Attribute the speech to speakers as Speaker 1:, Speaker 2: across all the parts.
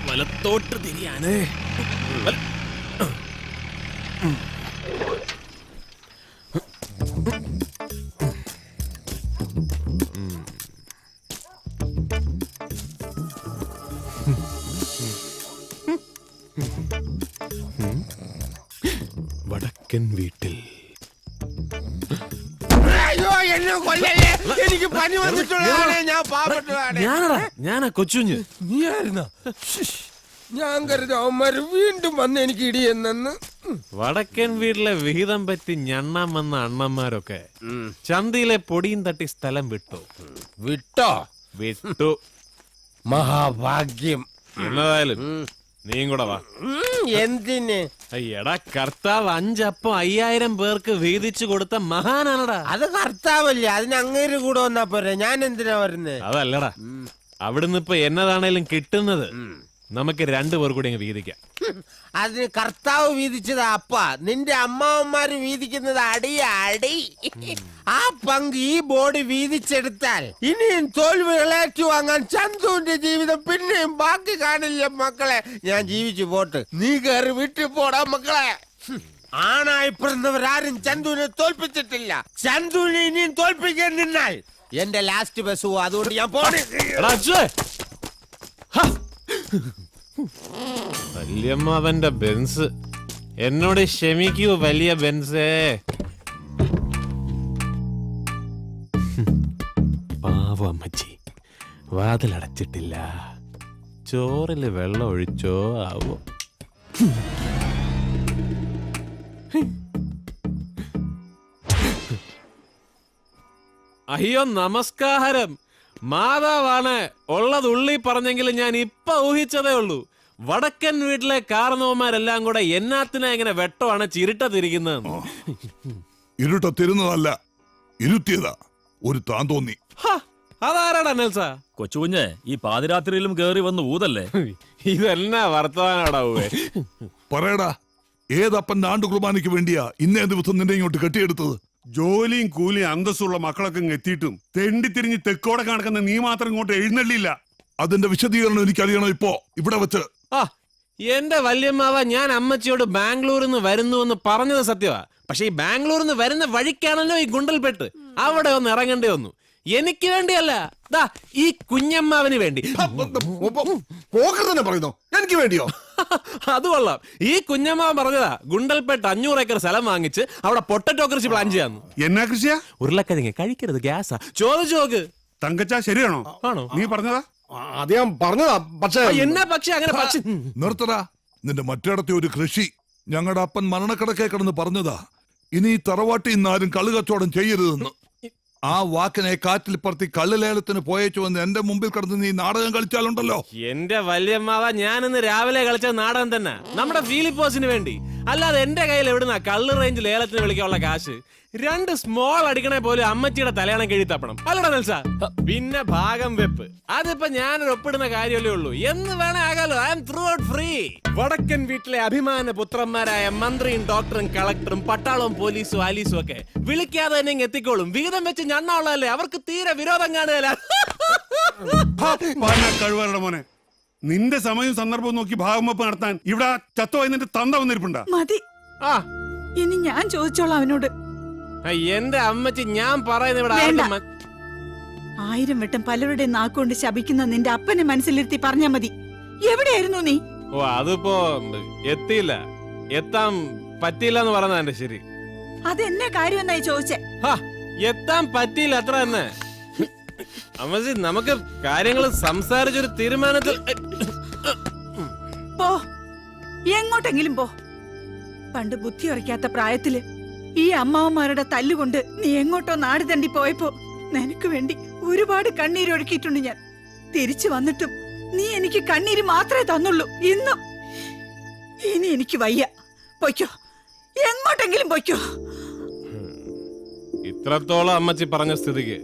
Speaker 1: വലത്തോട്ട് തിരിയാനേ. വടക്കൻ വീട്ടിൽ.
Speaker 2: എനിക്ക് പനി വന്നിട്ടുള്ളതാണ്. ഞാൻ പാവപ്പെട്ടതാണ്.
Speaker 1: ഞാനാ കൊച്ചുഞ്ഞ്.
Speaker 2: നീ ആയിരുന്ന? ഞാൻ കരുതി അവന്മാര് വീണ്ടും വന്ന് എനിക്ക് ഇടിയെന്നു.
Speaker 1: വടക്കൻ വീട്ടിലെ വിഹിതം പറ്റി ഞണ്ണാൻ വന്ന അണ്ണന്മാരൊക്കെ ചന്തയിലെ പൊടിയും തട്ടി സ്ഥലം വിട്ടു. വിട്ടു.
Speaker 2: മഹാഭാഗ്യം.
Speaker 1: എന്നതായാലും നീയും കൂടെ വാ.
Speaker 2: എന്തിന്?
Speaker 1: എടാ, കർത്താവ് 5 അപ്പം 5000 പേർക്ക് വീതിച്ചു കൊടുത്ത മഹാനാണടാ.
Speaker 2: അത് കർത്താവല്ലേ, അതിന് അങ്ങേര് കൂടെ വന്നാ പോരെ. ഞാൻ എന്തിനാ വരുന്നേ?
Speaker 1: അതല്ലടാ, അവിടുന്ന് ഇപ്പൊ എന്നതാണേലും കിട്ടുന്നത് നമുക്ക് 2 പേർ കൂടി അങ്ങ് വീതിക്കാം.
Speaker 2: അതിന് കർത്താവ് വീതിച്ചതാ അപ്പ. നിന്റെ അമ്മാവന്മാര് വീതിക്കുന്നത് അടി. ആ പങ്ക് ഈ ബോഡി വീതിച്ചെടുത്താൽ ഇനിയും തോൽവി ഇളച്ചു വാങ്ങാൻ ചന്തുവിന്റെ ജീവിതം പിന്നെയും ബാക്കി കാണില്ല മക്കളെ. ഞാൻ ജീവിച്ചു പോട്ട്, നീ കയറി വിട്ടു പോടാ മക്കളെ. ആണായി പിറന്നവരാരും ചന്തുവിനെ തോൽപ്പിച്ചിട്ടില്ല. ചന്തുവിനെ ഇനിയും തോൽപ്പിക്കാൻ നിന്നാൽ എന്റെ ലാസ്റ്റ് ബസ് പോവും. അതുകൊണ്ട് ഞാൻ പോണേ.
Speaker 1: വല്യമ്മാവന്റെ ബെൻസ് എന്നോട് ക്ഷമിക്കൂ വലിയ ബെൻസേ. പാവം അമ്മച്ചി വാതിലടച്ചിട്ടില്ല. ചോറില് വെള്ളം ഒഴിച്ചോ ആവോ. അയ്യോ നമസ്കാരം. മാതാവാണ് ഉള്ളത് ഉള്ളി പറഞ്ഞെങ്കിലും ഞാൻ ഇപ്പൊ ഊഹിച്ചതേ ഉള്ളൂ. വടക്കൻ വീട്ടിലെ കാരണവന്മാരെല്ലാം കൂടെ എന്നാത്തിനാ ഇങ്ങനെ വെട്ടമാണ് ചിരിട്ടത്തിരിക്കുന്നത്.
Speaker 3: ഇരുട്ടത്തിരുന്നതല്ല, ഇരുത്തിയതാ. ഒരു താൻ തോന്നി.
Speaker 1: അതാരാടാ നെൽസ?
Speaker 4: കൊച്ചുകുഞ്ഞെ, ഈ പാതിരാത്രിയിലും കേറി വന്ന് ഊതല്ലേ.
Speaker 1: ഇതെന്നാ വർത്തമാനാടാ ഊവേ?
Speaker 3: പറയടാ, ഏതപ്പന്റെ ആണ്ടു കുർബാനയ്ക്ക് വേണ്ടിയാ ഇന്നേ ദിവസം നിന്നെ ഇങ്ങോട്ട് കെട്ടിയെടുത്തത്?
Speaker 5: ജോലിയും കൂലിയും അന്തസ്സുള്ള മക്കളൊക്കെ എത്തിയിട്ടും തെണ്ടിത്തിരിഞ്ഞ് തെക്കോടെ കണക്കുന്ന നീ മാത്രം ഇങ്ങോട്ട് എഴുന്നള്ളില്ല.
Speaker 3: അതിന്റെ വിശദീകരണം എനിക്കറിയണം ഇപ്പോ ഇവിടെ വെച്ച്.
Speaker 1: എന്റെ വല്യമ്മാവ, ഞാൻ അമ്മച്ചിയോട് ബാംഗ്ലൂരിൽ നിന്ന് വരുന്നു എന്ന് പറഞ്ഞത് സത്യമാ. പക്ഷെ ഈ ബാംഗ്ലൂരിൽ നിന്ന് വരുന്ന വഴിക്കാണല്ലോ ഈ ഗുണ്ടൽപെട്ട്. അവിടെ ഒന്ന് ഇറങ്ങേണ്ടി വന്നു. എനിക്ക് വേണ്ടിയല്ല, ഈ കുഞ്ഞമ്മാവിന് വേണ്ടി.
Speaker 3: പറയുന്നോ? എനിക്ക് വേണ്ടിയോ?
Speaker 1: അത് കൊള്ളാം. ഈ കുഞ്ഞമ്മാവൻ പറഞ്ഞതാ ഗുണ്ടൽപെട്ട് 500 ഏക്കർ സ്ഥലം വാങ്ങിച്ച് അവിടെ പൊട്ടറ്റോ കൃഷി പ്ലാൻ ചെയ്യാന്ന്.
Speaker 5: എന്നാ കൃഷിയാ?
Speaker 1: ഉരുളക്കിഴങ്ങ്. കഴിക്കരുത്, ഗ്യാസാ. ചോദിച്ചു നോക്ക്.
Speaker 5: തങ്കച്ചാ, ശരിയാണോ?
Speaker 1: ആണോ?
Speaker 5: നീ പറഞ്ഞതാ?
Speaker 3: അത് ഞാൻ പറഞ്ഞതാ. പക്ഷേ
Speaker 1: എന്നാ പക്ഷെ അങ്ങനെ പക്ഷെ
Speaker 3: നിർത്തടാ. നിന്റെ മറ്റിടത്തെ ഒരു കൃഷി ഞങ്ങളുടെ അപ്പൻ മരണക്കിടക്കെ കിടന്ന് പറഞ്ഞതാ. ഇനി ഈ തറവാട്ടിൽ നിന്നാരും കള്ളുകച്ചവടം ചെയ്യരുതെന്ന്. ആ വാക്കിനെ കാറ്റിൽ പറത്തി കള്ളുലേലത്തിന് പോയേച്ചു വന്ന് എന്റെ മുമ്പിൽ കിടന്ന് നീ നാടകം കളിച്ചാലുണ്ടല്ലോ.
Speaker 1: എന്റെ വല്യമ്മാവ, ഞാനിന്ന് രാവിലെ കളിച്ച നാടകം തന്നെ നമ്മുടെ ഫിലിപ്പോസിന് വേണ്ടി. അല്ലാതെ എന്റെ കയ്യിൽ എവിടുന്ന കള്ള് റേഞ്ച് ലേലത്തിന് വിളിക്കാനുള്ള കാശ്? 2 സ്മോൾ അടിക്കണേ പോലും അമ്മച്ചിയുടെ തലയാണം കഴി തപ്പണം, അല്ലടാ നെൽസ? പിന്നെ ഭാഗം വെപ്പ്, അതിപ്പോ ഞാനൊരു ഒപ്പിടുന്ന കാര്യമല്ലേ ഉള്ളൂ. എന്ന് വേണേ ആകാലോ. I am through out free. വടക്കൻ വീട്ടിലെ അഭിമാന പുത്രന്മാരായ മന്ത്രിയും ഡോക്ടറും കളക്ടറും പട്ടാളവും പോലീസും ആലീസും ഒക്കെ വിളിക്കാതെ തന്നെ എത്തിക്കോളും. വിഹിതം വെച്ച് ഞണ്ണുള്ളതല്ലേ, അവർക്ക് തീരെ വിരോധം കാണുകയല്ല.
Speaker 5: കഴിവരുടെ മോനെ, നിന്റെ സമയവും സന്ദർഭവും നോക്കി ഭാഗം വെപ്പ് നടത്താൻ ഇവിടെ ചത്തുപോയി നിന്റെ തന്ത വന്നിരിപ്പുണ്ടാ?
Speaker 6: മതി. ഇനി ഞാൻ ചോദിച്ചോളാം അവനോട്.
Speaker 1: എന്റെ അമ്മച്ചി, ഞാൻ പറയുന്ന ഇവിടെ
Speaker 6: 1000 വട്ടം പലരുടെ നാക്കുകൊണ്ട് ശപിക്കുന്ന നിന്റെ അപ്പനെ മനസ്സിലിരുത്തി പറഞ്ഞാ മതി. എവിടെയായിരുന്നു നീ?
Speaker 1: ഓ, അതിപ്പോ എത്തിയില്ല, എത്താൻ പറ്റിയില്ല എന്ന് പറഞ്ഞ എന്റെ ശരി.
Speaker 6: അതെന്നെ കാര്യം എന്നായി ചോദിച്ചേ?
Speaker 1: എത്താൻ പറ്റിയില്ല, അത്ര തന്നെ. അമ്മച്ചി, നമുക്ക് കാര്യങ്ങൾ സംസാരിച്ചൊരു തീരുമാനത്തിൽ
Speaker 6: പോ, എങ്ങോട്ടെങ്കിലും പോ. പണ്ട് ബുദ്ധി ഉറയ്ക്കാത്ത പ്രായത്തില് ഈ അമ്മാവന്മാരുടെ തല്ലുകൊണ്ട് നീ എങ്ങോട്ടോ നാട് തണ്ടി പോയപ്പോ നിനക്ക് വേണ്ടി ഒരുപാട് കണ്ണീരൊഴുക്കിയിട്ടുണ്ട് ഞാൻ. തിരിച്ചു വന്നിട്ടും നീ എനിക്ക് കണ്ണീര് മാത്രമേ തന്നുള്ളൂ. ഇനി എനിക്ക് വയ്യ. പൊയ്ക്കോ, എങ്ങോട്ടെങ്കിലും പൊയ്ക്കോ.
Speaker 1: ഇത്രത്തോളം അമ്മച്ചി പറഞ്ഞ സ്ഥിതിക്ക്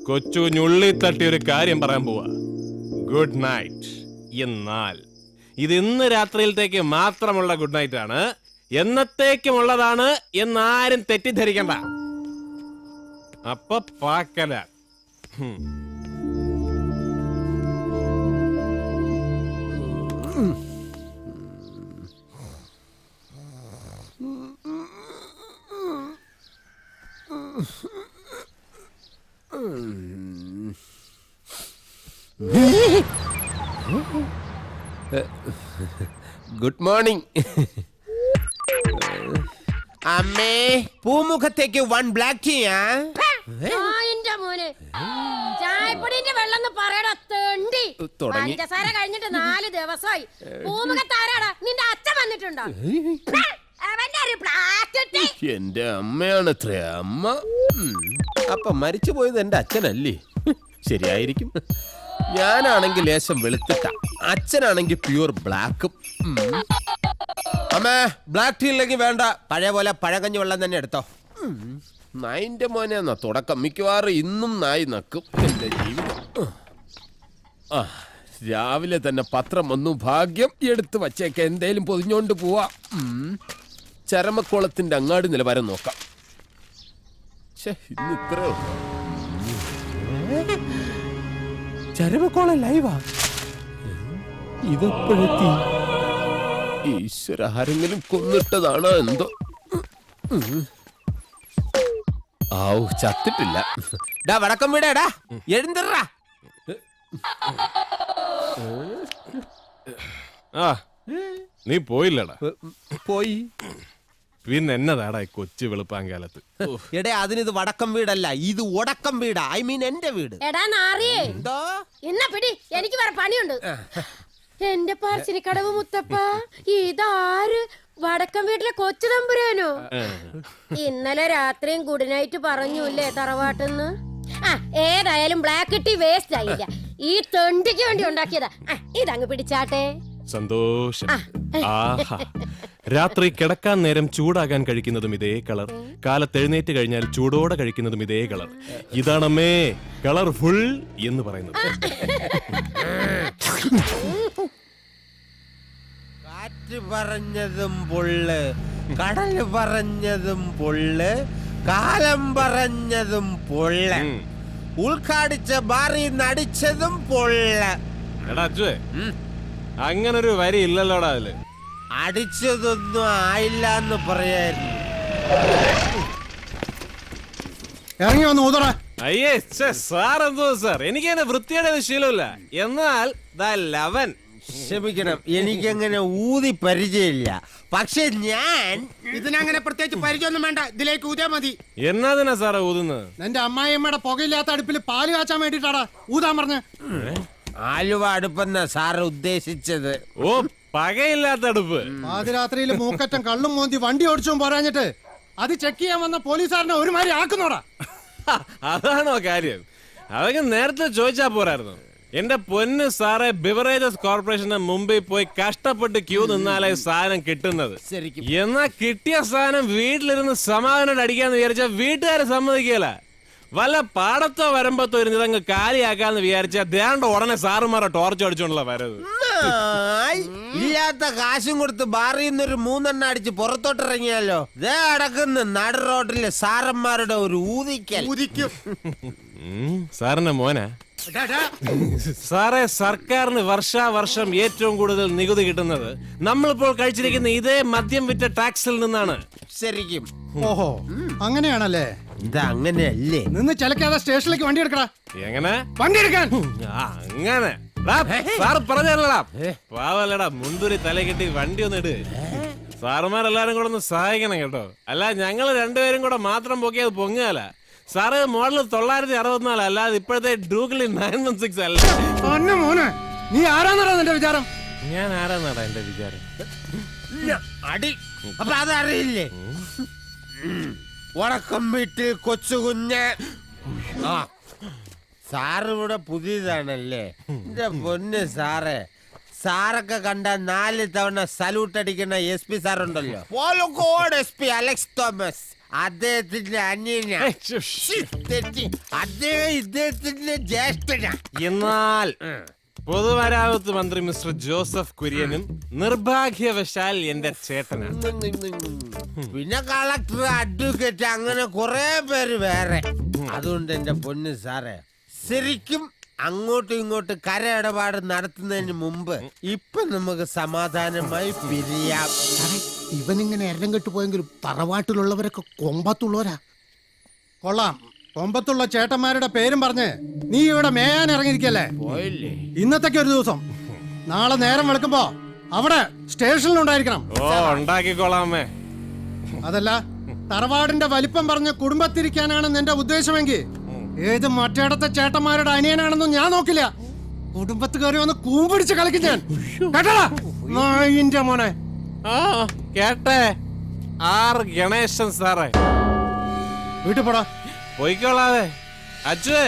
Speaker 1: കൊച്ചു ഞുള്ളി തട്ടി ഒരു കാര്യം പറയാൻ പോവാ. Good night. എന്നാൽ ഇത് ഇന്ന് രാത്രിയിലത്തേക്ക് മാത്രമുള്ള ഗുഡ് നൈറ്റ് ആണ്, എന്നത്തേക്കുമുള്ളതാണ് എന്നാരും തെറ്റിദ്ധരിക്കണ്ട. അപ്പൊ പാക്കല.
Speaker 2: Good morning. അമ്മേ, പൂമുഖത്തേക്ക് 1 ബ്ലാക്ക് ടീയാ.
Speaker 7: എന്റെ മോനെ ചായപ്പൊടിന്റെ വെള്ളം പറയടാ തെണ്ടി.
Speaker 2: തുടങ്ങി.
Speaker 7: പഞ്ചസാര കഴിഞ്ഞിട്ട് 4 ദിവസമായി. പൂമുഖത്താരാടാ? നിന്റെ അച്ഛൻ വന്നിട്ടുണ്ടോ? അവന്റെ ഒരു പ്ലാസ്റ്റിക്.
Speaker 2: എന്റെ അമ്മയാണത്രേ അമ്മ. അപ്പൊ മരിച്ചു പോയത് എന്റെ അച്ഛനല്ലേ? ശരിയായിരിക്കും. ഞാനാണെങ്കിൽ ലേശം വെളുത്തിട്ട, അച്ഛനാണെങ്കിൽ പ്യൂർ ബ്ലാക്കും. അമ്മേ, ബ്ലാക്ക് ടീ ഇല്ലെങ്കിൽ വേണ്ട, പഴയ പോലെ പഴകഞ്ഞി വെള്ളം തന്നെ എടുത്തോ. നായിന്റെ മോനെ എന്നാ തുടക്കം. മിക്കവാറും ഇന്നും നായി നക്കും എന്റെ ജീവിതം. രാവിലെ തന്നെ പത്രം വന്നു. ഭാഗ്യം, എടുത്തു വച്ചേക്ക, എന്തേലും പൊതിഞ്ഞോണ്ട് പോവാ. ചരമക്കോളത്തിന്റെ അങ്ങാടി നിലവാരം നോക്കാം. ഇന്ന് ഇത്രേ ഉള്ളൂ. ചരമക്കോളം ലൈവാ? ഇതെപ്പോഴെത്തി? ഈശ്വര, ആരെങ്കിലും കൊന്നിട്ടതാണോ എന്തോ? ആവു, ചത്തിട്ടില്ല. ഡാ വടക്കം വീടാ, എഴുന്നേറാ.
Speaker 1: ആ, നീ പോയില്ലടാ.
Speaker 2: പോയി.
Speaker 1: പിന്നെ എന്നതാടാ ഈ കൊച്ചു വെളുപ്പാങ്കാലത്ത്?
Speaker 2: എടേ, അതിനിത് വടക്കം വീടല്ല, ഇത് ഒടക്കം വീടാ. ഐ മീൻ എന്റെ വീട്.
Speaker 7: എടാ നാറിയേ,
Speaker 2: എന്തോ?
Speaker 7: എന്നാ പിടി, എനിക്ക് വേറെ പണിയുണ്ട്. എന്റെ പറശ്ശിനിക്കടവ് മുത്തപ്പ, ഇതാര്? വടക്കം വീട്ടിലെ കൊച്ചു തമ്പുരാനോ? ഇന്നലെ രാത്രിയും ഗുഡ് നൈറ്റ് പറഞ്ഞൂല്ലേ തറവാട്ടെന്ന്? ഏതായാലും ബ്ലാക്ക് ടീ വേസ്റ്റ് ആയില്ല. ഈ തൊണ്ടിക്ക് വേണ്ടി ഉണ്ടാക്കിയതാ. ഇതങ്ങ് പിടിച്ചാട്ടെ.
Speaker 1: സന്തോഷം. ആഹാ, രാത്രി കിടക്കാൻ നേരം ചൂടാകാൻ കഴിക്കുന്നതും ഇതേ കളർ, കാലത്ത് എഴുന്നേറ്റ് കഴിഞ്ഞാൽ ചൂടോടെ കഴിക്കുന്നതും ഇതേ കളർ. ഇതാണമ്മേ കളർഫുൾ എന്ന് പറയുന്നത്.
Speaker 2: കാറ്റ് പറഞ്ഞതും പൊള്ള്, കടല് പറഞ്ഞതും പൊള്ള്, കാലം പറഞ്ഞതും പൊള്ള്, ഉൾക്കാടിച്ച ബാറി നടിച്ചതും പൊള്ള്.
Speaker 1: എടാ അച്ചുവേ, അങ്ങനൊരു വരി ഇല്ലല്ലോടാ അതില്.
Speaker 2: അടിച്ചതൊന്നും ആയില്ല എന്ന് പറയായിരുന്നു.
Speaker 8: ഇറങ്ങി വന്ന് ഊതറ.
Speaker 1: അയ്യേ സാർ, എന്തോ സാർ, എനിക്ക് അങ്ങനെ വൃത്തിയുടെ ശീലമില്ല. എന്നാൽ ലവൻ.
Speaker 2: ക്ഷമിക്കണം, എനിക്കങ്ങനെ ഊതി പരിചയമില്ല. പക്ഷെ ഞാൻ
Speaker 8: ഇതിനങ്ങനെ പ്രത്യേകിച്ച് പരിചയമൊന്നും വേണ്ട, ഇതിലേക്ക് ഊതിയാ മതി.
Speaker 1: എന്നാ സാറേ ഊതുന്നത്?
Speaker 8: നിന്റെ അമ്മായിയമ്മയുടെ പുകയില്ലാത്ത അടുപ്പിൽ പാല് കാച്ചാൻ വേണ്ടിട്ടാടാ ഊതാൻ പറഞ്ഞ്.
Speaker 2: ആലുവ അടുപ്പെന്ന സാറ് ഉദ്ദേശിച്ചത്.
Speaker 1: ഓ, പകയില്ലാത്ത അടുപ്പ്.
Speaker 8: പാതിരാത്രിയിൽ മൂക്കറ്റം കള്ളും മോന്തി വണ്ടി ഓടിച്ചും പോരാഞ്ഞിട്ട് അത് ചെക്ക് ചെയ്യാൻ വന്ന പോലീസുകാരനെ ഒരുമാതിരി ആക്കുന്നോടാ.
Speaker 1: അതാണോ കാര്യം? അതൊക്കെ നേരത്തെ ചോദിച്ചാ പോരായിരുന്നു. എന്റെ പൊന്ന് സാറേ, ബിവറേജസ് കോർപ്പറേഷന്റെ മുമ്പിൽ പോയി കഷ്ടപ്പെട്ട് ക്യൂ നിന്നാലേ സാധനം കിട്ടുന്നത്. എന്നാ കിട്ടിയ സാധനം വീട്ടിലിരുന്ന് സമാധാനം അടിക്കാന്ന് വിചാരിച്ചാൽ വീട്ടുകാരെ സമ്മതിക്കല. വല്ല പാടത്തോ വരമ്പത്തോ ഇരുന്ന് ഇതങ്ങ് കാലിയാക്കാന്ന് വിചാരിച്ചാൽ ദേണ്ട ഉടനെ സാറുമാരെ ടോർച്ച് അടിച്ചോണ്ടുള്ള വരവ്.
Speaker 2: ഇല്ലാത്ത കാശും കൊടുത്ത് ബാറിൽ നിന്നൊരു 3 എണ്ണം അടിച്ച് പുറത്തോട്ടിറങ്ങിയാലോ? ദേ അടക്കുന്ന നട റോഡിലെ സാറന്മാരുടെ ഒരു ഊതിക്കൽ.
Speaker 1: സാറിന്റെ മോനാ? സാറേ, സർക്കാരിന് വർഷാവർഷം ഏറ്റവും കൂടുതൽ നികുതി കിട്ടുന്നത് നമ്മളിപ്പോൾ കഴിച്ചിരിക്കുന്ന ഇതേ മദ്യം വിറ്റ ടാക്സിൽ നിന്നാണ്.
Speaker 2: ശരിക്കും?
Speaker 8: ഓഹോ, അങ്ങനെയാണല്ലേ?
Speaker 2: ഇത് അങ്ങനെയല്ലേ?
Speaker 8: നിന്ന് ചിലക്കാതെ സ്റ്റേഷനിലേക്ക് വണ്ടി എടുക്കടാ.
Speaker 1: എങ്ങനെ
Speaker 8: വണ്ടി എടുക്കാൻ?
Speaker 1: അങ്ങനെ സാറ് പറഞ്ഞല്ലടാ, പാവല്ലടാ, മുന്തുരി തല കെട്ടി വണ്ടി ഒന്ന് ഇട്. സാറുമാരെല്ലാരും കൂടെ ഒന്ന് സഹായിക്കണം കേട്ടോ. അല്ല, ഞങ്ങള് രണ്ടുപേരും കൂടെ മാത്രം പൊക്കിയത് പൊങ്ങാല. സാറ് മോഡൽ 964 അല്ലാതെ ഇപ്പോഴത്തെ ഡ്യൂക്കിലി 916 അല്ല.
Speaker 8: മോനെ, നീ ആരാന്നടാ നിന്റെ വിചാരം?
Speaker 1: ഞാൻ ആരാന്നാടാ എന്റെ വിചാരം?
Speaker 2: അടി. അപ്പൊ അതറിയില്ലേ? വടക്കം വീട്ടിൽ കൊച്ചുകുഞ്ഞ്. സാറ് ഇവിടെ പുതിയതാണല്ലേ? എന്റെ പൊന്ന് സാറേ, സാറൊക്കെ കണ്ട 4 തവണ സല്യൂട്ട് അടിക്കുന്ന SP സാറുണ്ടല്ലോ, പോലക്കോട് SP അലക്സ് തോമസ്, അദ്ദേഹത്തിന്റെ അന്യനാ. അദ്ദേഹം ഇദ്ദേഹത്തിന്റെ ജ്യേഷ്ഠനാ.
Speaker 1: എന്നാൽ പൊതുമരാമത്ത് മന്ത്രി മിസ്റ്റർ ജോസഫ് കുര്യനും നിർഭാഗ്യവശാൽ എന്റെ ചേട്ടനാണ്.
Speaker 2: പിന്നെ കളക്ടർ, അഡ്വക്കേറ്റ്, അങ്ങനെ കുറെ പേര് വേറെ. അതുകൊണ്ട് എന്റെ പൊന്ന് സാറേ, ശരിക്കും അങ്ങോട്ടും ഇങ്ങോട്ടും കര ഇടപാട് നടത്തുന്നതിന് മുമ്പ് ഇപ്പൊ നമുക്ക് സമാധാനമായി പിരിയാം.
Speaker 9: ഇവനിങ്ങനെ എരം കെട്ടു പോയെങ്കിലും തറവാട്ടിലുള്ളവരൊക്കെ കൊമ്പത്തുള്ളവരാ.
Speaker 8: കൊള്ളാം, കൊമ്പത്തുള്ള ചേട്ടന്മാരുടെ പേരും പറഞ്ഞ് നീ ഇവിടെ മേയാൻ ഇറങ്ങിയിരിക്കല്ലേ?
Speaker 2: പോയില്ലേ?
Speaker 8: ഇന്നത്തേക്ക് ഒരു ദിവസം. നാളെ നേരം വെളുക്കുമ്പോ അവിടെ സ്റ്റേഷനിലുണ്ടായിരിക്കണം.
Speaker 1: ഓ ഉണ്ടാക്കിക്കോളാം അമ്മേ.
Speaker 8: അതല്ല, തറവാടിന്റെ വലിപ്പം പറഞ്ഞ് കുടുംബത്തിരിക്കാനാണ് നിന്റെ ഉദ്ദേശമെങ്കിൽ ഏത് മറ്റേടത്തെ ചേട്ടന്മാരുടെ അനിയനാണെന്നും ഞാൻ നോക്കില്ല. കുടുംബത്ത് കയറി വന്ന് കൂമ്പിടിച്ച് കളിക്കും ഞാൻ. കേട്ടോടാ നായിന്റെ മോനെ.
Speaker 1: ആ കേട്ടെ. ആർ ഗണേശൻ സാറേ.
Speaker 8: വീട്ടിൽ പോടാ.
Speaker 1: പോയിക്കോളാതെ അച്ഛേ.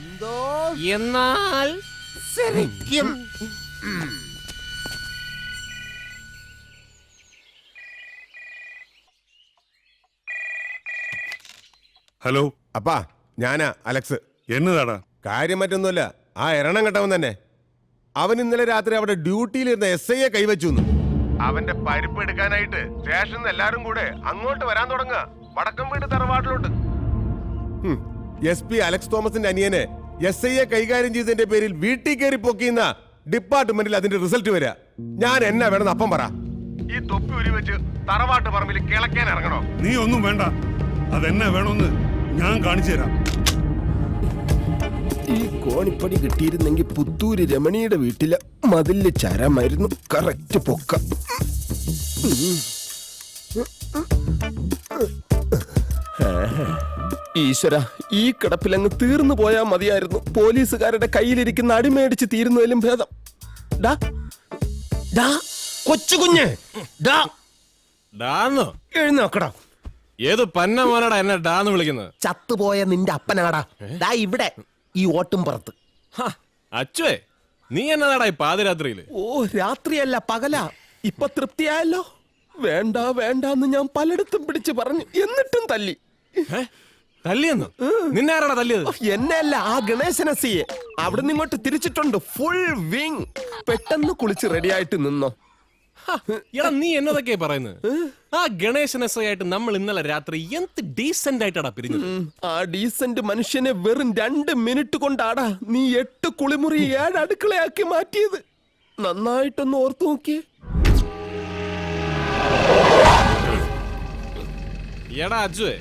Speaker 2: എന്തോ
Speaker 1: എന്നാൽ
Speaker 2: ശരിക്കും
Speaker 5: ഹലോ
Speaker 9: അപ്പാ ഞാനാ അലക്സ്.
Speaker 5: എന്നതാടാ?
Speaker 9: കാര്യം മറ്റൊന്നുമല്ല, ആ എരണം കെട്ടവൻ തന്നെ. അവൻ ഇന്നലെ രാത്രി അവിടെ ഡ്യൂട്ടിയിലിരുന്ന SIയെ കൈവച്ചു. അവന്റെ പരിപ്പ് എടുക്കാനായിട്ട് സ്റ്റേഷനിൽ എല്ലാരും കൂടെ അങ്ങോട്ട് വരാൻ തുടങ്ങുക, വടക്കം വീട് തറവാട്ടിലോട്ട്. SP അലക്സ് തോമസിന്റെ അനിയനെ SIയെ കൈകാര്യം ചെയ്തതിന്റെ പേരിൽ വീട്ടിൽ കയറി പൊക്കിയുന്ന ഡിപ്പാർട്ട്മെന്റിൽ അതിന്റെ റിസൾട്ട് വരിക. ഞാൻ എന്നാ വേണമെന്ന് അപ്പം പറ. ഈ തൊപ്പി ഉരി വെച്ച് തറവാട്ട് പറമ്പിൽ കിളക്കാൻ ഇറങ്ങണോ?
Speaker 5: നീ ഒന്നും വേണ്ട, അതെന്നാ വേണമെന്ന് ഞാൻ കാണിച്ചു തരാം.
Speaker 2: ഈ കോണിപ്പടി കിട്ടിയിരുന്നെങ്കിൽ പുത്തൂര് രമണിയുടെ വീട്ടില് മതില് ചരമായിരുന്നു. കറക്റ്റ് പൊക്ക. ഈശ്വര, ഈ കിടപ്പിലങ്ങ് തീർന്നു പോയാ മതിയായിരുന്നു. പോലീസുകാരുടെ കയ്യിലിരിക്കുന്ന അടിമേടിച്ച് തീരുന്നതിലും ഭേദം. ഡാ ഡാ കൊച്ചുകുഞ്ഞ്, ഡാ
Speaker 1: ഡാന്നോ?
Speaker 2: എഴുന്നേക്കടാ.
Speaker 1: ഏത് പന്ന മോനടാ എന്നെ ഡാന്ന് വിളിക്കുന്നത്?
Speaker 2: ചത്തുപോയ നിന്റെ അപ്പനാടാ. ദാ ഇവിടെ ഈ ഓട്ടും പുറത്ത്.
Speaker 1: അച്ഛേ, നീ എന്നതാടാ ഈ പാതിരാത്രിയില്?
Speaker 2: ഓ, രാത്രിയല്ല പകലാ. ഇപ്പൊ തൃപ്തിയായല്ലോ. വേണ്ട വേണ്ടാന്ന് ഞാൻ പലയിടത്തും പിടിച്ചു പറഞ്ഞു, എന്നിട്ടും തല്ലി.
Speaker 1: തല്ലിയെന്നു? നിന്നെ ആരാടാ തല്ലിയത്?
Speaker 2: എന്നെയല്ല, ആ ഗണേശൻ SIയെ. അവിടെ ഇങ്ങോട്ട് തിരിച്ചിട്ടുണ്ട് ഫുൾ വിങ്. പെട്ടെന്ന് കുളിച്ച് റെഡിയായിട്ട് നിന്നോ.
Speaker 1: എടാ നീ എന്നതൊക്കെയാ പറയുന്നത്? ആ ഗണേശൻ SI ആയിട്ട് നമ്മൾ ഇന്നലെ രാത്രി എന്ത് ഡീസന്റ് ആയിട്ടാടാ പിരിഞ്ഞത്.
Speaker 2: ആ ഡീസന്റ് മനുഷ്യനെ വെറും 2 മിനിറ്റ് കൊണ്ടാടാ നീ 8 കുളിമുറി 7 അടുക്കളയാക്കി മാറ്റിയത്. നന്നായിട്ടൊന്ന് ഓർത്തു നോക്കിയേ.
Speaker 1: എടാ അജുവേ,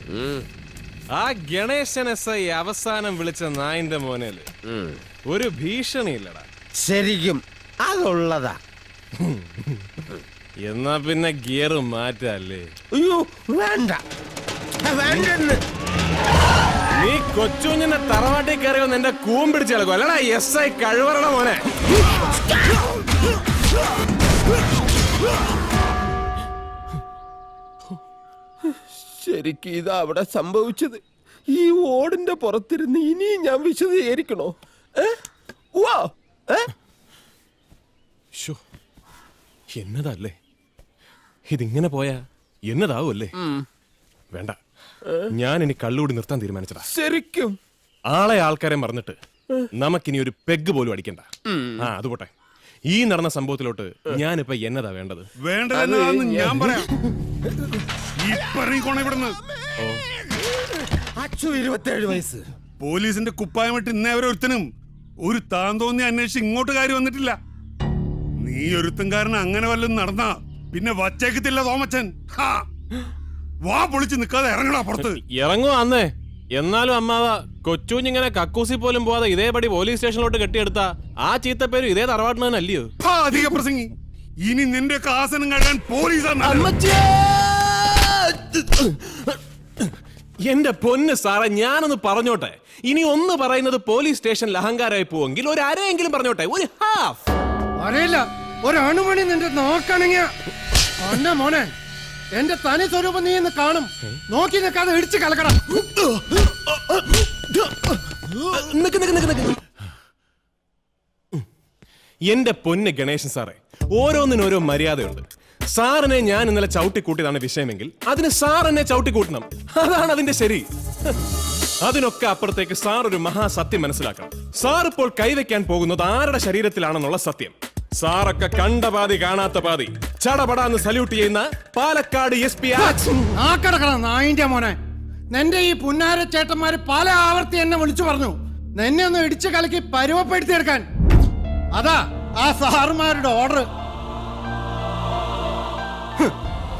Speaker 1: ആ ഗണേശൻ SI അവസാനം വിളിച്ച നായിന്റെ മോനേല് ഒരു ഭീഷണിയില്ലടാ.
Speaker 2: ശരിക്കും അതുള്ളതാ.
Speaker 1: എന്നാ പിന്നെ ഗിയർ മാറ്റല്ലേ?
Speaker 2: അയ്യോ വേണ്ട, വേണ്ടെന്ന്.
Speaker 1: നീ കൊച്ചുഞ്ഞിന്റെ തറവാട്ടിൽ കയറി വന്ന് എന്റെ കൂമ്പിടിച്ച് കളക്കും അല്ലടാ SI കഴിവറട മോനെ.
Speaker 2: ശരിക്കും ഇതാ അവിടെ സംഭവിച്ചത്. ഈ ഓടിന്റെ പുറത്തിരുന്ന് ഇനിയും ഞാൻ വിശദീകരിക്കണോ?
Speaker 1: എന്നതല്ലേ ഇതിങ്ങനെ പോയാ എന്നതാവൂല്ലേ? വേണ്ട, ഞാൻ ഇനി കള്ളുകൂടി നിർത്താൻ തീരുമാനിച്ചടാ.
Speaker 2: ശരിക്കും
Speaker 1: ആൾക്കാരെ മറന്നിട്ട് നമുക്കിനി ഒരു പെഗ് പോലും അടിക്കണ്ട. ആ അത് പോട്ടെ, ഈ നടന്ന സംഭവത്തിലോട്ട് ഞാനിപ്പോ എന്നതാ വേണ്ടത്?
Speaker 5: വേണ്ടതെന്നതാന്ന് ഞാൻ പറയാം. ഇവിടുന്ന്
Speaker 2: 27 വയസ്സ്.
Speaker 5: പോലീസിന്റെ കുപ്പായമിട്ട് ഇന്നേവരെ ഒരുത്തനും ഒരു താൻ തോന്നി അന്വേഷിച്ച് ഇങ്ങോട്ട് കയറി വന്നിട്ടില്ല. നീ ഒരുത്തൻകാരന് അങ്ങനെ വല്ലതും നടന്നാ പിന്നെ വച്ചേക്കത്തില്ല തോമച്ചൻ. വാ പൊളിച്ച് നിൽക്കാതെ ഇറങ്ങടാ പുറത്ത്.
Speaker 1: ഇറങ്ങുവാ അന്നേ. എന്നാലും അമ്മാവ, കൊച്ചുഞ്ഞിങ്ങനെ കക്കൂസി പോലും പോവാതെ ഇതേപടി പോലീസ് സ്റ്റേഷനിലോട്ട് കെട്ടിയെടുത്ത ആ ചീത്തപ്പേരും ഇതേ തറവാട്ടിന് തന്നെ അല്ലയോ?
Speaker 5: അധിക പ്രസംഗി. ഇനി നിന്റെ ആസനം കഴിയാൻ പോലീസാണ്.
Speaker 1: എന്റെ പൊന്ന് സാറേ, ഞാനൊന്ന് പറഞ്ഞോട്ടെ. ഇനി ഒന്ന് പറയുന്നത് പോലീസ് സ്റ്റേഷനിൽ അഹങ്കാരമായി പോവെങ്കിൽ ഒരു അരയെങ്കിലും പറഞ്ഞോട്ടെ, ഒരു ഹാഫ്.
Speaker 8: അറിയില്ല, ഒരു അണുമണി നിന്റെ നോക്കണെങ്കിൽ മോനെ എന്റെ തനി സ്വരൂപം നീ ഇന്ന് കാണും. നോക്കി നിൽക്കാതെ ഇടിച്ച് കലക്കണം.
Speaker 1: എന്റെ പൊന്ന് ഗണേശൻ സാറേ, ഓരോന്നിനോരോ മര്യാദയുണ്ട്. സാറിനെ ഞാൻ ഇന്നലെ ചവിട്ടിക്കൂട്ടിയതാണ് വിഷയമെങ്കിൽ അതിന് സാർ എന്നെ ചവിട്ടിക്കൂട്ടണം. അതാണ് അതിന്റെ ശരി. അതിനൊക്കെ അപ്പുറത്തേക്ക് സാർ ഒരു മഹാസത്യം മനസ്സിലാക്കണം. സാർ ഇപ്പോൾ കൈവയ്ക്കാൻ പോകുന്നത് ആരുടെ ശരീരത്തിലാണെന്നുള്ള സത്യം. സാറൊക്കെ കണ്ട പാതി കാണാത്ത പാതി ചടപടാന്ന് സല്യൂട്ട് ചെയ്യുന്ന പാലക്കാട് SP
Speaker 8: നായിന്റെ മോനെ, നിന്റെ ഈ പുന്നാര ചേട്ടന്മാര് പല ആവർത്തി എന്നെ വിളിച്ചു പറഞ്ഞു നിന്നെ ഒന്ന് ഇടിച്ചു കലക്കി പരുവപ്പെടുത്തിയെടുക്കാൻ. അതാ ആ സാറുമാരുടെ ഓർഡർ.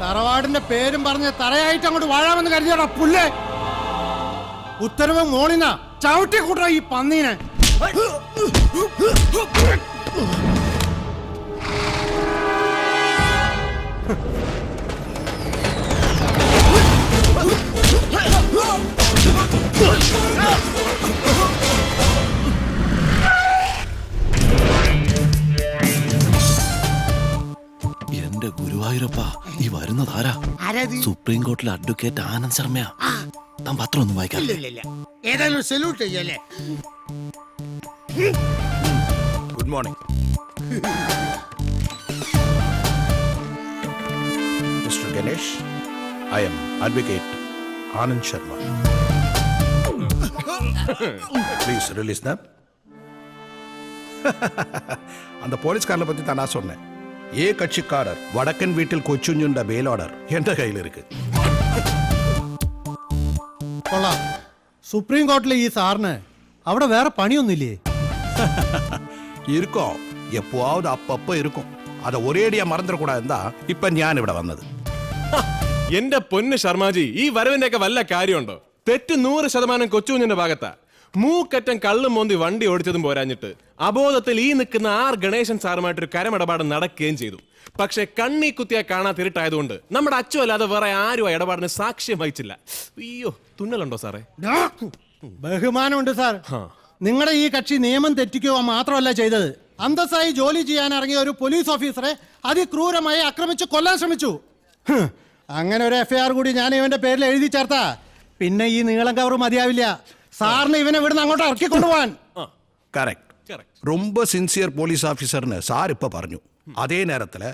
Speaker 8: തറവാടിന്റെ പേരും പറഞ്ഞ് തറയായിട്ട് അങ്ങോട്ട് വാഴാമെന്ന് കരുതിയോടാ പുല്ലേ. ഉത്തരവ് മോളിനാ. ചവിട്ടി കൂട്ടാ ഈ പന്നീനെ.
Speaker 10: എന്റെ ഗുരുവായൂരപ്പ, ഈ വരുന്നതാരാ? സുപ്രീം കോർട്ടിലെ അഡ്വക്കേറ്റ് ആനന്ദ് ശർമ്മയാ. താൻ പത്രം ഒന്നും വായിക്കാം.
Speaker 2: ഏതായാലും സല്യൂട്ട് ചെയ്യല്ലേ.
Speaker 10: Good morning mister Ganesh. I am advocate Anand Sharma. Please release them. அந்த போலீஸ்காரனை பத்தி தான் நான் சொன்னேன். ஏ கட்சிக்காரர் வடக்கன் வீட்டில் கொச்சுஞ்சுண்ட பெயில் ஆர்டர் என்ற கையில் இருக்கு.
Speaker 8: കൊള്ളാം. സുപ്രീം കോർട്ടിലെ ഈ സാറിന് അവിടെ വേറെ പണിയൊന്നുമില്ലേ?
Speaker 10: இருக்கும், எப்போவாவது அப்பப்போ இருக்கும். அதை ஒரேடியா மறந்துடக்கூடாது தான் இப்ப ഞാൻ ഇവിടെ വന്നത്.
Speaker 1: എന്റെ പൊന്ന് ശർമാജി, ഈ വരവിന്റെ ഒക്കെ വല്ല കാര്യമുണ്ടോ? തെറ്റ് 100% കൊച്ചുകുഞ്ഞിന്റെ ഭാഗത്താ. മൂക്കറ്റം കള്ളും മോന്തി വണ്ടി ഓടിച്ചതും പോരാഞ്ഞിട്ട് അബോധത്തിൽ ഈ നിൽക്കുന്ന ഗണേശൻ സാറുമായിട്ടൊരു കരമിടപാട് നടക്കുകയും ചെയ്തു. പക്ഷെ കണ്ണി കുത്തിയാ കാണാതിരുട്ടായതുകൊണ്ട് നമ്മുടെ അച്ചു അല്ലാതെ വേറെ ആരും ആ ഇടപാടിന് സാക്ഷ്യം വഹിച്ചില്ല. അയ്യോ, തുന്നലുണ്ടോ സാറേ?
Speaker 8: ബഹുമാനമുണ്ട് സാർ. നിങ്ങളുടെ ഈ കക്ഷി നിയമം തെറ്റിക്കുക മാത്രമല്ല ചെയ്തത്, അന്തസ്സായി ജോലി ചെയ്യാൻ ഇറങ്ങിയ ഒരു പോലീസ് ഓഫീസറെ അതിക്രൂരമായി ആക്രമിച്ച് കൊല്ലാൻ ശ്രമിച്ചു. അങ്ങനെ ഒരു എഫ്ഐആർ കൂടി ഞാൻ ഇവന്റെ പേരിൽ എഴുതി ചേർത്താ പിന്നെ ഈ നീളം കവർ മതിയാവില്ല. സാറിന് ഇവനെ ഇവിടുന്ന് അങ്ങോട്ട് ഇറക്കി കൊണ്ടുപോവാൻ.
Speaker 10: കറക്റ്റ്. ரொம்ப സിൻസിയർ പോലീസ് ഓഫീസറിന് സാർ ഇപ്പൊ പറഞ്ഞു. അതേ നേരത്തില്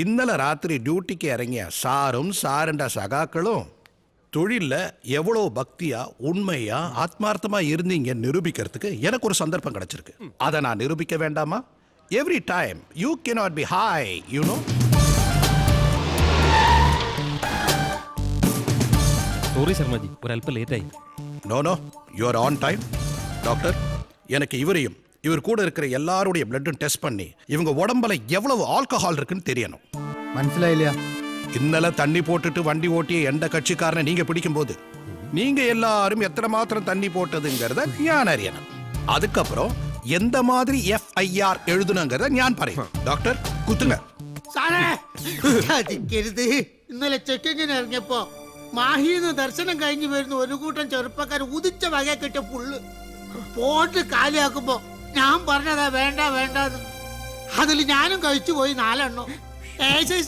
Speaker 10: ഇന്നലെ രാത്രി ഡ്യൂട്ടിക്ക് ഇറങ്ങിയ സാറും സാറിന്റെ സഖാക്കളും தொழில்ல எவ்வளவு பக்தியா உண்மையா ஆத்மார்த்தமா இருந்தீங்க நிரூபிக்கிறதுக்கு எனக்கு ஒரு சந்தர்ப்பம் கிடைச்சிருக்கு. அதை நான் நிரூபிக்க வேண்டாமா? Every time you cannot be high, you know.
Speaker 1: Sorry Sharmaji, ഒരല്പം ലേറ്റായി.
Speaker 10: No you are on time. Doctor, எனக்கு இவரையும் இவர் கூட இருக்கிற எல்லாருடைய பிளட்டும் டெஸ்ட் பண்ணி இவங்க உடம்புல எவ்வளவு ஆல்கஹால் இருக்குன்னு தெரியணும்.
Speaker 8: മനസ്സിലായില്ല.
Speaker 10: ഇന്നലെ തണ്ണി പോട്ടിട്ട് വണ്ടി ഓട്ടിയ എന്റെ കക്ഷിക്കാരനെ നീങ്ക പിടിക്കുമ്പോൾ நீங்க எல்லாரும் எத்தனை மாத்திரம் தண்ணி போட்டதுங்கிறத ஞான் அறியணும். அதுக்கப்புறம் எந்த மாதிரி FIR எழுதணுங்கிறத ஞான் പറയും. ഡോക്ടർ കുത്തുങ്ങ.
Speaker 2: സാധിക്കരുത്. ഇന്നലെ ചെക്കിങ്ങിന് ഇറങ്ങിയപ്പോ മാഹിന്ന് ദർശനം കഴിഞ്ഞു വരുന്ന ഒരു കൂട്ടം ചെറുപ്പക്കാർ ഉദിച്ച വക കിട്ടിയ പുള്ള് പോട്ട് കാലിയാക്കുമ്പോ ഞാൻ പറഞ്ഞതാ വേണ്ട വേണ്ടെന്ന്. അതിൽ ഞാനും കഴിച്ചു പോയി 4 എണ്ണം.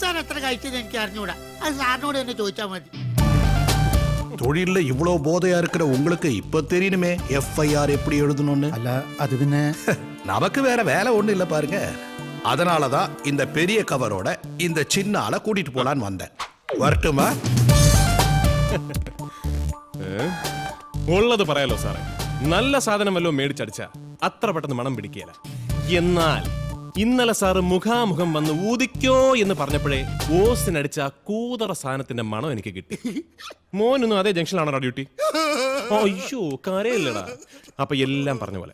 Speaker 2: സാർ എത്ര കഴിച്ചത് എനിക്ക് അറിഞ്ഞൂടാ. അത് സാറിനോട് തന്നെ ചോദിച്ചാൽ മതി.
Speaker 10: தொழில்ல இவ்வளவு போதையா இருக்கிற உங்களுக்கு இப்ப தெரியணுமே FIR எப்படி எழுதணும்னு.
Speaker 8: അല്ല, അത് പിന്നെ
Speaker 10: நமக்கு வேற வேலை ஒண்ணு இல்ல பாருங்க. அதனாலதான் இந்த பெரிய கவரோட இந்த சின்ன ஆளை கூட்டிட்டு போலான்னு வந்தேன். வரட்டுமா?
Speaker 1: ഉള്ളത് പറയാലോ സാറേ, നല്ല സാധനം വല്ലതും മേടിച്ചടിച്ച അത്ര പെട്ടെന്ന് മണം പിടിക്കുകയില്ല. എന്നാൽ ഇന്നലെ സാറ് മുഖാമുഖം വന്ന് ഊതിക്കോ എന്ന് പറഞ്ഞപ്പോഴേ ഓസിനടിച്ച കൂതറ സാധനത്തിന്റെ മണം എനിക്ക് കിട്ടി. മോനൊന്നും അതേ ജംഗ്ഷനിലാണോ ഡ്യൂട്ടി? അയ്യോ, കരയില്ലടാ. അപ്പൊ എല്ലാം പറഞ്ഞ പോലെ